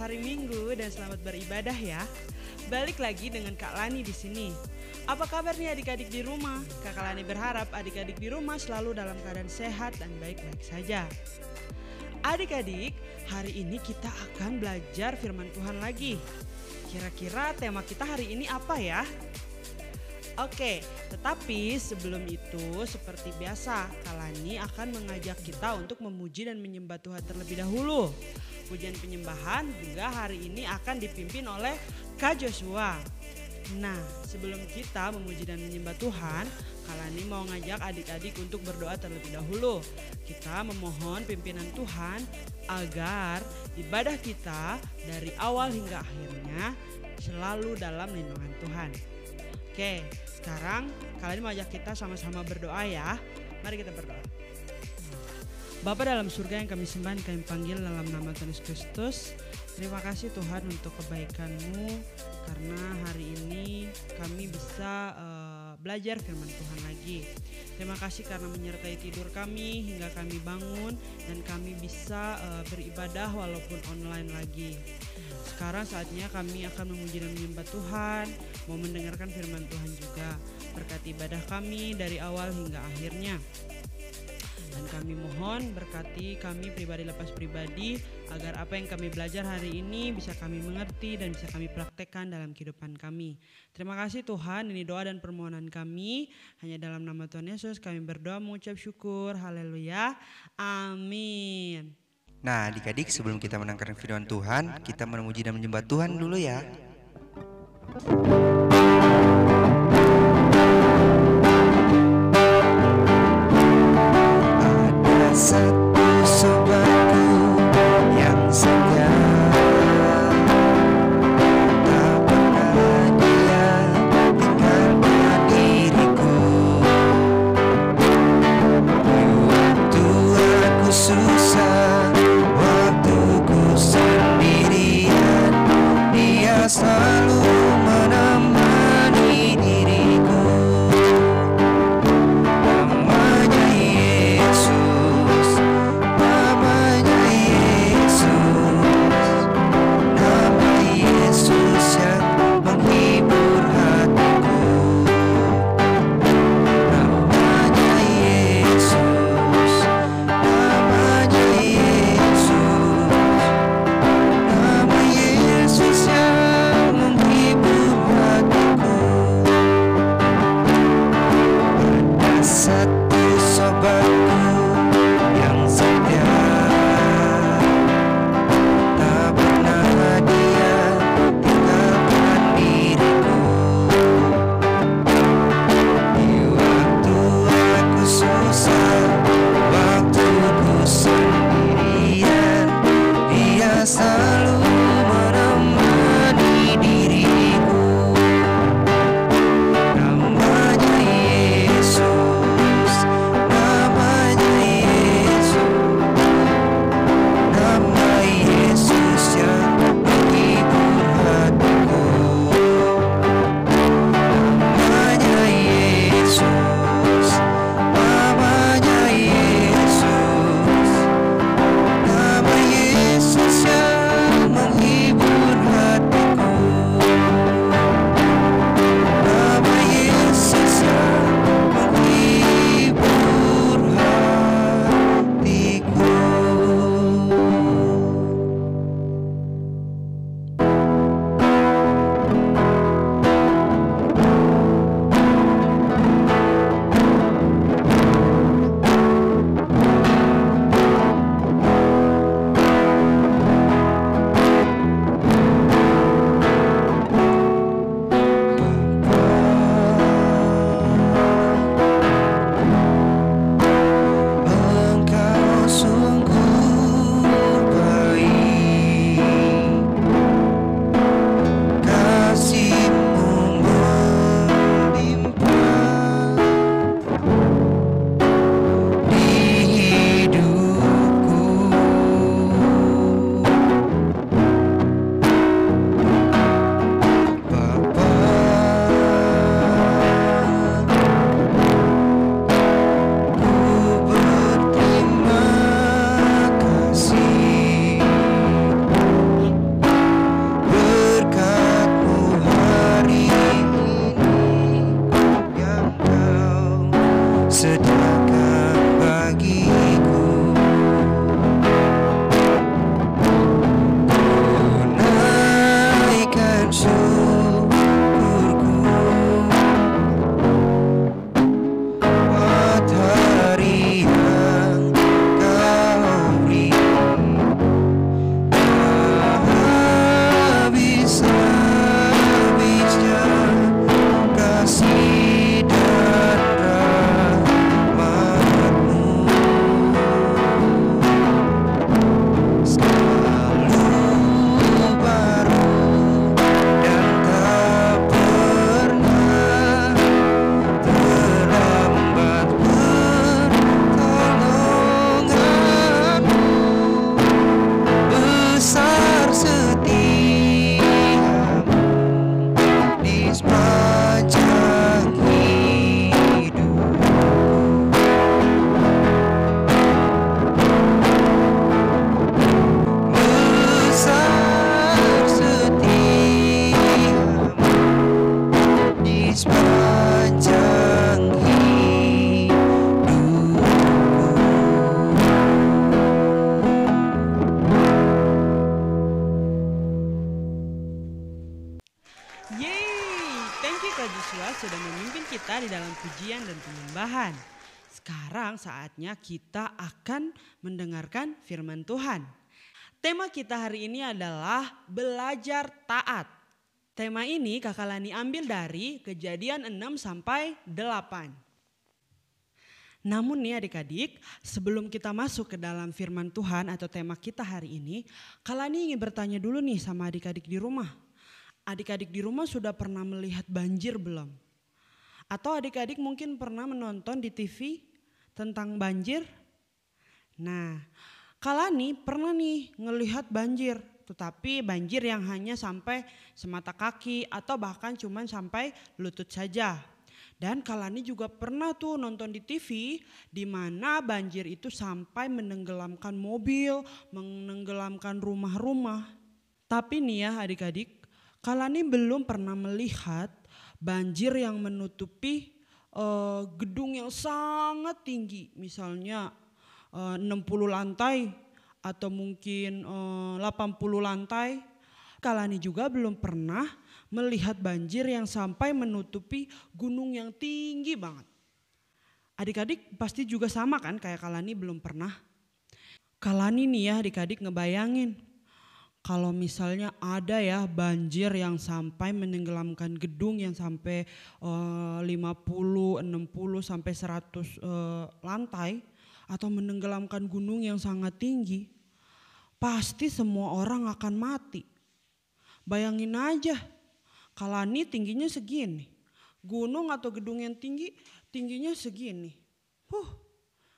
hari Minggu dan selamat beribadah ya. Balik lagi dengan Kak Lani di sini. Apa kabar nih adik-adik di rumah? Kakak Lani berharap adik-adik di rumah selalu dalam keadaan sehat dan baik-baik saja. Adik-adik, hari ini kita akan belajar firman Tuhan lagi. Kira-kira tema kita hari ini apa ya? Oke, tetapi sebelum itu seperti biasa, Kak Lani akan mengajak kita untuk memuji dan menyembah Tuhan terlebih dahulu. Pujian penyembahan juga hari ini akan dipimpin oleh Kak Joshua. Nah, sebelum kita memuji dan menyembah Tuhan, Kak Lani mau ngajak adik-adik untuk berdoa terlebih dahulu. Kita memohon pimpinan Tuhan agar ibadah kita dari awal hingga akhirnya selalu dalam lindungan Tuhan. Oke, sekarang kalian mau ajak kita sama-sama berdoa ya. Mari kita berdoa. Bapa dalam surga yang kami sembah, kami panggil dalam nama Tuhan Yesus Kristus. Terima kasih Tuhan untuk kebaikan-Mu, karena hari ini kami bisa belajar firman Tuhan lagi. Terima kasih karena menyertai tidur kami hingga kami bangun dan kami bisa beribadah walaupun online lagi. Sekarang saatnya kami akan memuji dan menyembah Tuhan, mau mendengarkan firman Tuhan juga. Berkati ibadah kami dari awal hingga akhirnya. Dan kami mohon berkati kami pribadi lepas pribadi, agar apa yang kami belajar hari ini bisa kami mengerti dan bisa kami praktekkan dalam kehidupan kami. Terima kasih Tuhan, ini doa dan permohonan kami. Hanya dalam nama Tuhan Yesus kami berdoa mengucap syukur. Haleluya. Amin. Nah adik-adik, sebelum kita mendengarkan firman Tuhan, kita memuji dan menyembah Tuhan dulu ya. Ada satu sobatku yang setia, tak pernah dia tinggalkan diriku. Di waktu aku susah, waktuku sendirian, dia selalu menemani. sepanjang hidupku. Yeay, thank you Kak Joshua sudah memimpin kita di dalam pujian dan penyembahan. Sekarang saatnya kita akan mendengarkan firman Tuhan. Tema kita hari ini adalah belajar taat. Tema ini Kakak Lani ambil dari Kejadian 6 sampai 8. Namun nih adik-adik, sebelum kita masuk ke dalam firman Tuhan atau tema kita hari ini, Kak Lani ingin bertanya dulu nih sama adik-adik di rumah. Adik-adik di rumah sudah pernah melihat banjir belum? Atau adik-adik mungkin pernah menonton di TV tentang banjir? Nah, Kak Lani pernah nih ngelihat banjir, tetapi banjir yang hanya sampai semata kaki atau bahkan cuma sampai lutut saja. Dan Kak Lani juga pernah tuh nonton di TV di mana banjir itu sampai menenggelamkan mobil, menenggelamkan rumah-rumah. Tapi nih ya adik-adik, Kak Lani belum pernah melihat banjir yang menutupi gedung yang sangat tinggi, misalnya 60 lantai atau mungkin 80 lantai. Kak Lani juga belum pernah melihat banjir yang sampai menutupi gunung yang tinggi banget. Adik-adik pasti juga sama kan kayak Kak Lani belum pernah. Kak Lani nih ya adik-adik ngebayangin kalau misalnya ada ya banjir yang sampai menenggelamkan gedung yang sampai 50, 60 sampai 100 lantai atau menenggelamkan gunung yang sangat tinggi, pasti semua orang akan mati. Bayangin aja, Kak Lani tingginya segini, gunung atau gedung yang tinggi tingginya segini.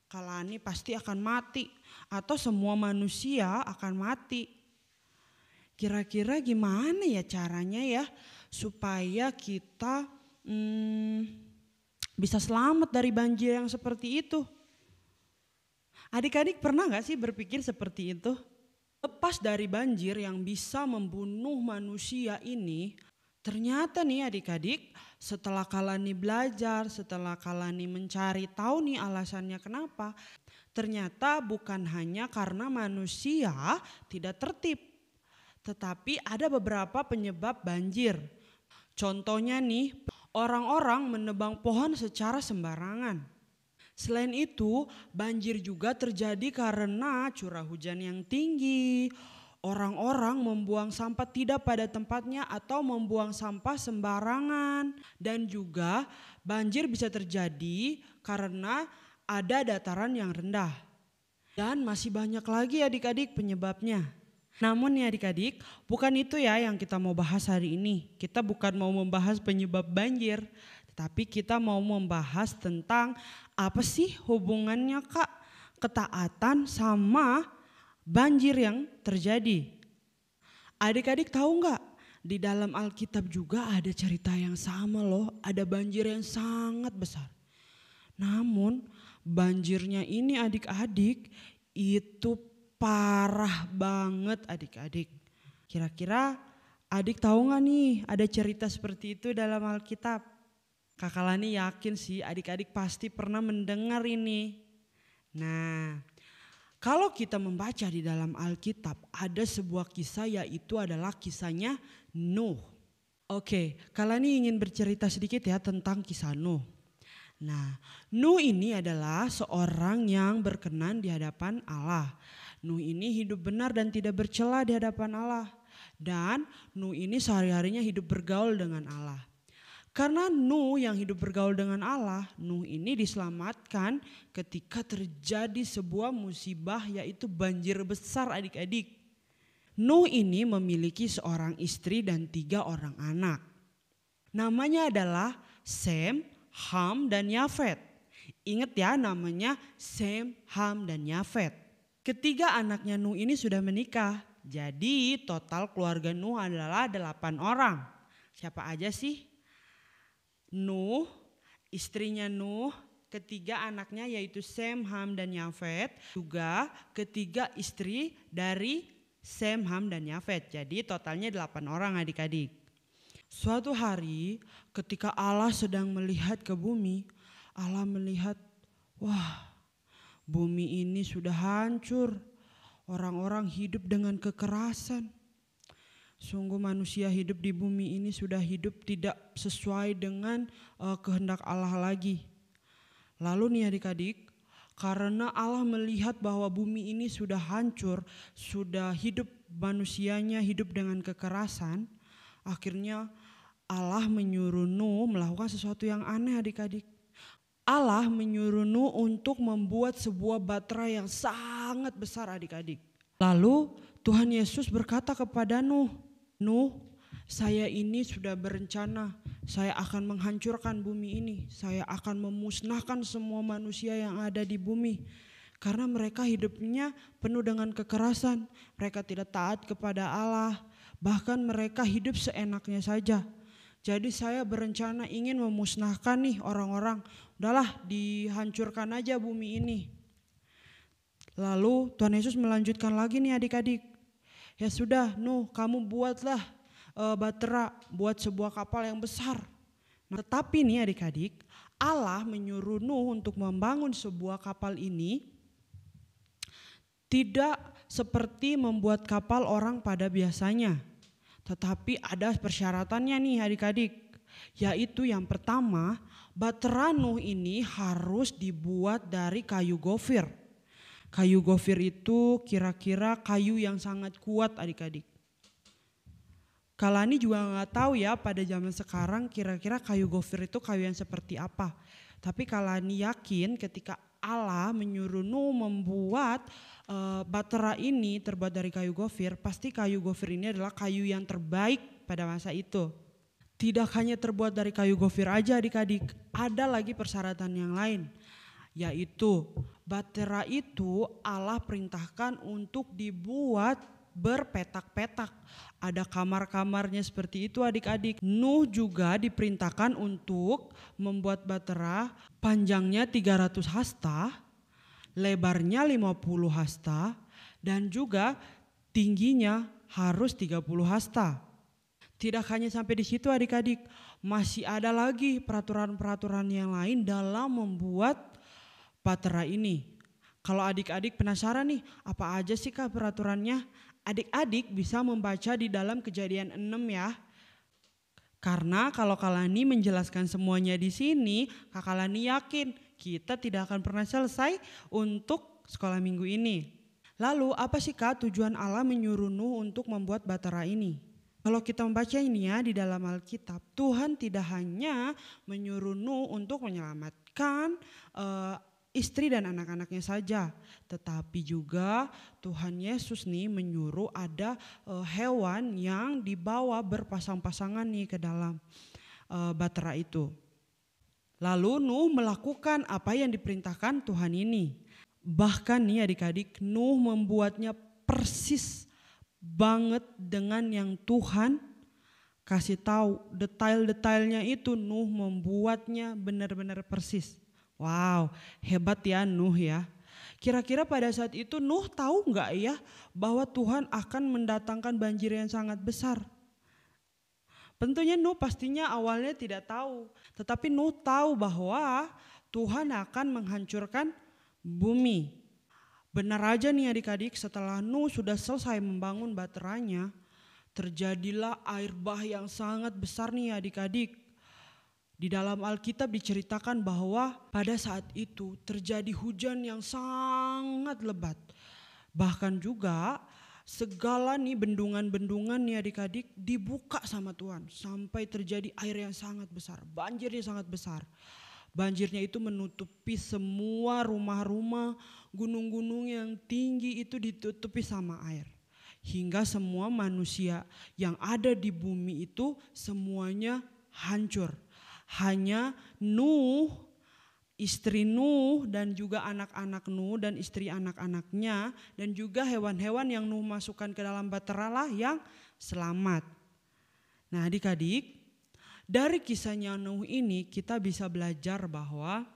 Kak Lani pasti akan mati atau semua manusia akan mati. Kira-kira gimana ya caranya ya supaya kita bisa selamat dari banjir yang seperti itu? Adik-adik pernah gak sih berpikir seperti itu? Lepas dari banjir yang bisa membunuh manusia ini, ternyata nih adik-adik setelah Kak Lani belajar, setelah Kak Lani mencari tahu nih alasannya kenapa. Ternyata bukan hanya karena manusia tidak tertib. Tetapi ada beberapa penyebab banjir. Contohnya nih, orang-orang menebang pohon secara sembarangan. Selain itu, banjir juga terjadi karena curah hujan yang tinggi. Orang-orang membuang sampah tidak pada tempatnya atau membuang sampah sembarangan. Dan juga banjir bisa terjadi karena ada dataran yang rendah. Dan masih banyak lagi adik-adik penyebabnya. Namun ya adik-adik, bukan itu ya yang kita mau bahas hari ini. Kita bukan mau membahas penyebab banjir, tetapi kita mau membahas tentang apa sih hubungannya Kak ketaatan sama banjir yang terjadi. Adik-adik tahu nggak? Di dalam Alkitab juga ada cerita yang sama loh, ada banjir yang sangat besar. Namun banjirnya ini adik-adik itu parah banget adik-adik. Kira-kira adik tahu gak nih ada cerita seperti itu dalam Alkitab? Kakak Lani yakin sih adik-adik pasti pernah mendengar ini. Nah, kalau kita membaca di dalam Alkitab ada sebuah kisah yaitu adalah kisahnya Nuh. Oke, Kak Lani ingin bercerita sedikit ya tentang kisah Nuh. Nah, Nuh ini adalah seorang yang berkenan di hadapan Allah. Nuh ini hidup benar dan tidak bercela di hadapan Allah. Dan Nuh ini sehari-harinya hidup bergaul dengan Allah. Karena Nuh yang hidup bergaul dengan Allah, Nuh ini diselamatkan ketika terjadi sebuah musibah yaitu banjir besar adik-adik. Nuh ini memiliki seorang istri dan 3 orang anak. Namanya adalah Sem, Ham, dan Yafet. Ingat ya namanya Sem, Ham, dan Yafet. Ketiga anaknya Nuh ini sudah menikah. Jadi total keluarga Nuh adalah 8 orang. Siapa aja sih? Nuh, istrinya Nuh, ketiga anaknya yaitu Sem, Ham, dan Yafet. Juga ketiga istri dari Sem, Ham, dan Yafet. Jadi totalnya 8 orang adik-adik. Suatu hari ketika Allah sedang melihat ke bumi, Allah melihat, wah, bumi ini sudah hancur. Orang-orang hidup dengan kekerasan. Sungguh manusia hidup di bumi ini sudah hidup tidak sesuai dengan kehendak Allah lagi. Lalu nih adik-adik, karena Allah melihat bahwa bumi ini sudah hancur, sudah hidup manusianya hidup dengan kekerasan, akhirnya Allah menyuruh Nuh melakukan sesuatu yang aneh adik-adik. Allah menyuruh Nuh untuk membuat sebuah batra yang sangat besar adik-adik. Lalu Tuhan Yesus berkata kepada Nuh, Nuh, saya ini sudah berencana, saya akan menghancurkan bumi ini. Saya akan memusnahkan semua manusia yang ada di bumi. Karena mereka hidupnya penuh dengan kekerasan, mereka tidak taat kepada Allah, bahkan mereka hidup seenaknya saja. Jadi saya berencana ingin memusnahkan nih orang-orang. Udahlah dihancurkan aja bumi ini. Lalu Tuhan Yesus melanjutkan lagi nih adik-adik. Ya sudah Nuh, kamu buatlah batra, buat sebuah kapal yang besar. Nah, tetapi nih adik-adik, Allah menyuruh Nuh untuk membangun sebuah kapal ini tidak seperti membuat kapal orang pada biasanya. Tetapi ada persyaratannya nih adik-adik. Yaitu yang pertama, batra Nuh ini harus dibuat dari kayu gofir. Kayu gofir itu kira-kira kayu yang sangat kuat adik-adik. Kalani juga gak tahu ya pada zaman sekarang kira-kira kayu gofir itu kayu yang seperti apa. Tapi Kalani yakin ketika Allah menyuruh Nuh membuat batra ini terbuat dari kayu gofir, pasti kayu gofir ini adalah kayu yang terbaik pada masa itu. Tidak hanya terbuat dari kayu gofir aja adik-adik, ada lagi persyaratan yang lain. Yaitu batra itu Allah perintahkan untuk dibuat berpetak-petak. Ada kamar-kamarnya seperti itu adik-adik. Nuh juga diperintahkan untuk membuat batra panjangnya 300 hasta, lebarnya 50 hasta, dan juga tingginya harus 30 hasta. Tidak hanya sampai di situ adik-adik, masih ada lagi peraturan-peraturan yang lain dalam membuat batra ini. Kalau adik-adik penasaran nih, apa aja sih Kak peraturannya? Adik-adik bisa membaca di dalam Kejadian 6 ya. Karena kalau Kalani menjelaskan semuanya di sini, Kak Kalani yakin kita tidak akan pernah selesai untuk sekolah minggu ini. Lalu apa sih Kak tujuan Allah menyuruh Nuh untuk membuat batra ini? Kalau kita membaca ini ya di dalam Alkitab, Tuhan tidak hanya menyuruh Nuh untuk menyelamatkan istri dan anak-anaknya saja, tetapi juga Tuhan Yesus nih menyuruh ada hewan yang dibawa berpasang-pasangan nih ke dalam batra itu. Lalu Nuh melakukan apa yang diperintahkan Tuhan ini. Bahkan nih adik-adik, Nuh membuatnya persis banget dengan yang Tuhan kasih tahu. Detail-detailnya itu Nuh membuatnya benar-benar persis. Wow, hebat ya Nuh ya. Kira-kira pada saat itu Nuh tahu nggak ya bahwa Tuhan akan mendatangkan banjir yang sangat besar? Tentunya Nuh pastinya awalnya tidak tahu. Tetapi Nuh tahu bahwa Tuhan akan menghancurkan bumi. Benar aja nih adik-adik, setelah Nuh sudah selesai membangun baterainya, terjadilah air bah yang sangat besar nih adik-adik. Di dalam Alkitab diceritakan bahwa pada saat itu terjadi hujan yang sangat lebat. Bahkan juga segala nih bendungan-bendungan nih adik-adik dibuka sama Tuhan. Sampai terjadi air yang sangat besar, banjirnya sangat besar. Banjirnya itu menutupi semua rumah-rumah, gunung-gunung yang tinggi itu ditutupi sama air. Hingga semua manusia yang ada di bumi itu semuanya hancur. Hanya Nuh, istri Nuh dan juga anak-anak Nuh dan istri anak-anaknya dan juga hewan-hewan yang Nuh masukkan ke dalam bahtera lah yang selamat. Nah adik-adik, dari kisahnya Nuh ini kita bisa belajar bahwa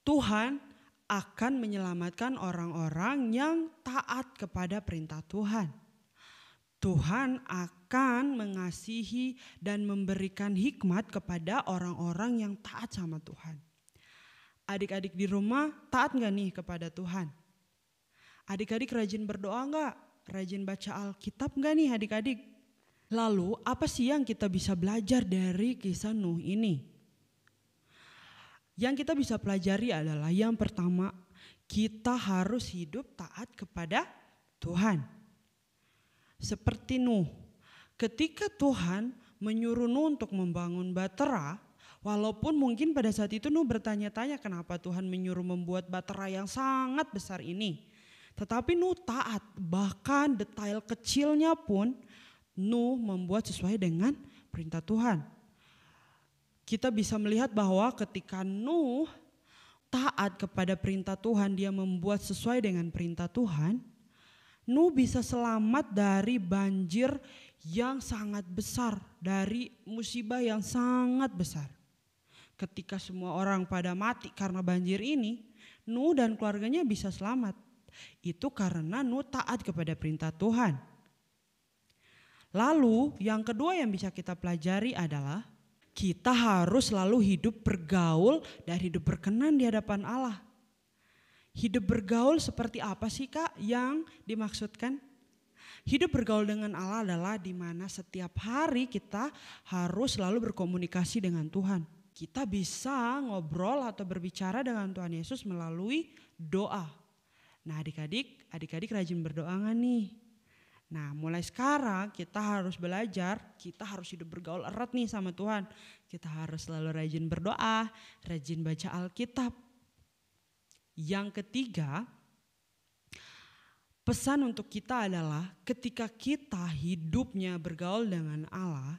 Tuhan akan menyelamatkan orang-orang yang taat kepada perintah Tuhan. Tuhan akan akan mengasihi dan memberikan hikmat kepada orang-orang yang taat sama Tuhan. Adik-adik di rumah taat gak nih kepada Tuhan? Adik-adik rajin berdoa gak? Rajin baca Alkitab gak nih adik-adik? Lalu apa sih yang kita bisa belajar dari kisah Nuh ini? Yang kita bisa pelajari adalah yang pertama, kita harus hidup taat kepada Tuhan. Seperti Nuh, ketika Tuhan menyuruh Nuh untuk membangun Bahtera, walaupun mungkin pada saat itu Nuh bertanya-tanya kenapa Tuhan menyuruh membuat Bahtera yang sangat besar ini. Tetapi Nuh taat, bahkan detail kecilnya pun Nuh membuat sesuai dengan perintah Tuhan. Kita bisa melihat bahwa ketika Nuh taat kepada perintah Tuhan, dia membuat sesuai dengan perintah Tuhan, Nuh bisa selamat dari banjir yang sangat besar, dari musibah yang sangat besar. Ketika semua orang pada mati karena banjir ini, Nuh dan keluarganya bisa selamat. Itu karena Nuh taat kepada perintah Tuhan. Lalu yang kedua yang bisa kita pelajari adalah kita harus selalu hidup bergaul dan hidup berkenan di hadapan Allah. Hidup bergaul seperti apa sih Kak yang dimaksudkan? Hidup bergaul dengan Allah adalah di mana setiap hari kita harus selalu berkomunikasi dengan Tuhan. Kita bisa ngobrol atau berbicara dengan Tuhan Yesus melalui doa. Nah adik-adik rajin berdoa gak nih? Nah mulai sekarang kita harus belajar, kita harus hidup bergaul erat nih sama Tuhan. Kita harus selalu rajin berdoa, rajin baca Alkitab. Yang ketiga, pesan untuk kita adalah ketika kita hidupnya bergaul dengan Allah,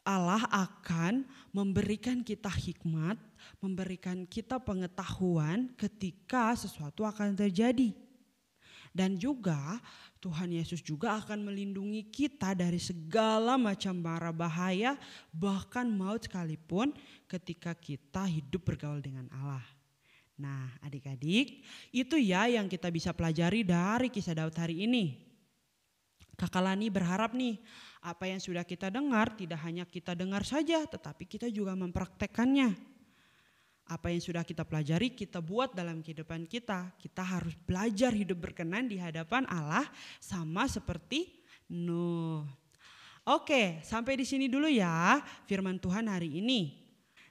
Allah akan memberikan kita hikmat, memberikan kita pengetahuan ketika sesuatu akan terjadi. Dan juga Tuhan Yesus juga akan melindungi kita dari segala macam mara bahaya, bahkan maut sekalipun ketika kita hidup bergaul dengan Allah. Nah adik-adik, itu ya yang kita bisa pelajari dari kisah Daud hari ini. Kakak Lani berharap nih, apa yang sudah kita dengar tidak hanya kita dengar saja, tetapi kita juga mempraktekkannya. Apa yang sudah kita pelajari kita buat dalam kehidupan kita. Kita harus belajar hidup berkenan di hadapan Allah sama seperti Nuh. Oke, sampai di sini dulu ya firman Tuhan hari ini.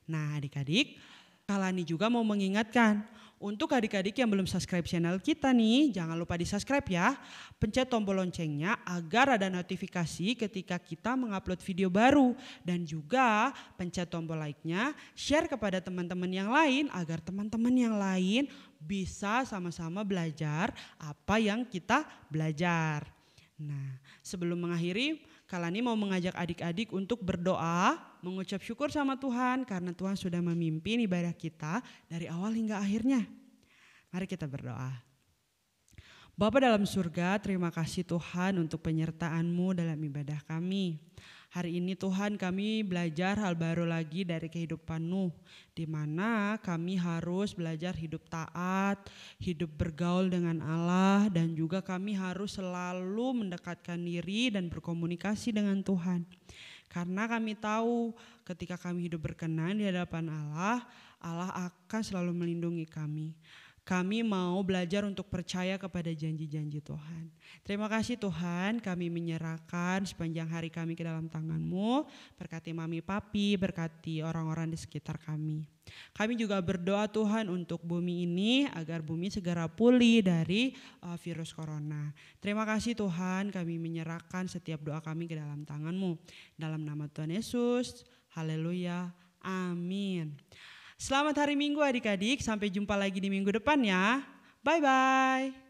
Nah adik-adik, Kak Lani juga mau mengingatkan untuk adik-adik yang belum subscribe channel kita nih, jangan lupa di subscribe ya. Pencet tombol loncengnya agar ada notifikasi ketika kita mengupload video baru. Dan juga pencet tombol like-nya, share kepada teman-teman yang lain agar teman-teman yang lain bisa sama-sama belajar apa yang kita belajar. Nah sebelum mengakhiri, Kak Lani mau mengajak adik-adik untuk berdoa, mengucap syukur sama Tuhan karena Tuhan sudah memimpin ibadah kita dari awal hingga akhirnya. Mari kita berdoa. Bapa dalam surga, terima kasih Tuhan untuk penyertaan-Mu dalam ibadah kami. Hari ini Tuhan kami belajar hal baru lagi dari kehidupan Nuh, di mana kami harus belajar hidup taat, hidup bergaul dengan Allah, dan juga kami harus selalu mendekatkan diri dan berkomunikasi dengan Tuhan. Karena kami tahu ketika kami hidup berkenan di hadapan Allah, Allah akan selalu melindungi kami. Kami mau belajar untuk percaya kepada janji-janji Tuhan. Terima kasih Tuhan, kami menyerahkan sepanjang hari kami ke dalam tangan-Mu. Berkati mami papi, berkati orang-orang di sekitar kami. Kami juga berdoa Tuhan untuk bumi ini agar bumi segera pulih dari virus corona. Terima kasih Tuhan, kami menyerahkan setiap doa kami ke dalam tangan-Mu. Dalam nama Tuhan Yesus, haleluya, amin. Selamat hari Minggu adik-adik, sampai jumpa lagi di minggu depan ya. Bye-bye.